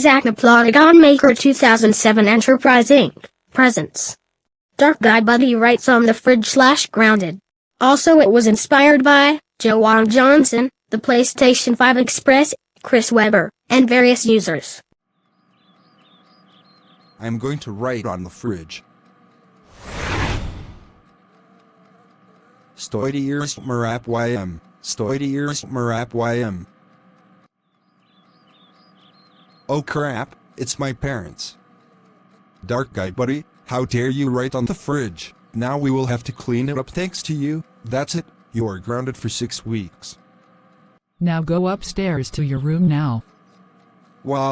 Zach the Plotagon Maker 2007 Enterprise Inc. Presents. Dark Guybuddy writes on the fridge/grounded. Also it was inspired by Joanne Johnson, the PlayStation 5 Express, Chris Webber, and various users. I'm going to write on the fridge. Stoidiers Marap YM. Stoidiers Marap YM. Oh crap, it's my parents. Dark Guybuddy, how dare you write on the fridge? Now we will have to clean it up thanks to you. That's it, you are grounded for 6 weeks. Now go upstairs to your room now. Wah.